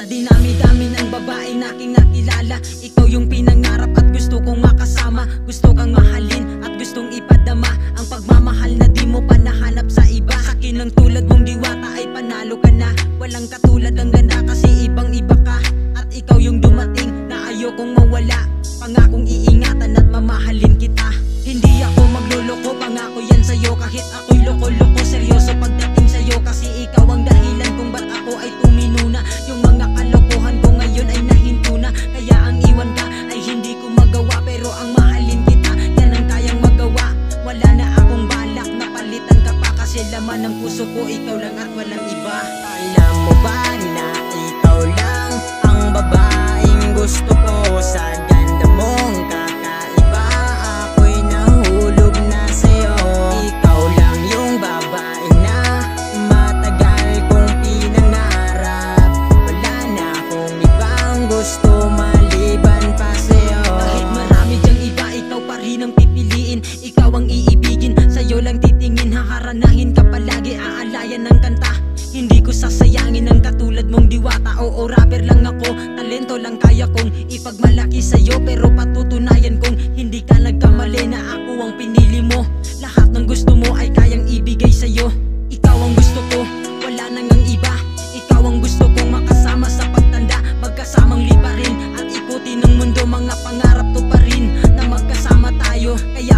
dinami-dami ng babaeng aking nakilala, ikaw yung pinangarap at gusto kong makasama. Gusto kang mahalin at gustong ipadama ang pagmamahal na di mo pa nahanap sa iba. Sa akin ang tulad mong diwata ay panalo ka na. Walang katulad ang ganda kasi ibang iba ka. At ikaw yung dumating na ayokong mawala. Pangakong iingatan at mamahalin kita. Hindi ako magluloko, pangako yan sa'yo. Kahit ako'y loko-loko, seryoso pagdating sa'yo. Kasi ikaw ang dahilan kung ba't ako ay tumino na. Yung mga kalokohan ko ngayon ay nahinto na. Kaya ang iwan ka ay hindi ko magawa. Pero ang mahalin kita, yan ang kayang magawa. Wala na akong balak na palitan ka pa. Kasi laman ng puso ko, ikaw lang at walang iba. Alam mo ba na ikaw lang ang babaeng gusto ko? Sa ganda mong kakaiba, ako'y nahulog na sa'yo. Ikaw lang yung babae na matagal kong pinangarap. Wala na akong ibang gusto maliban pa sa'yo. Kahit marami dyang iba, ikaw pa rin ang pipiliin. Ikaw ang iibigin, sa'yo lang titingin. Haharanahin ka palagi, aalayan ng kanta. Hindi ko sasayangin ang katulad mong diwata. Oo, rapper lang ako, talento lang kaya kong ipagmalaki sa'yo. Pero patutunayan kong hindi ka nagkamali, na ako ang pinili mo. Lahat ng gusto mo ay kayang ibigay sa'yo. Ikaw ang gusto ko, wala nang ang iba. Ikaw ang gusto kong makasama sa pagtanda. Magkasamang liparin at ikutin ng mundo. Mga pangarap to pa rin na magkasama tayo. Kaya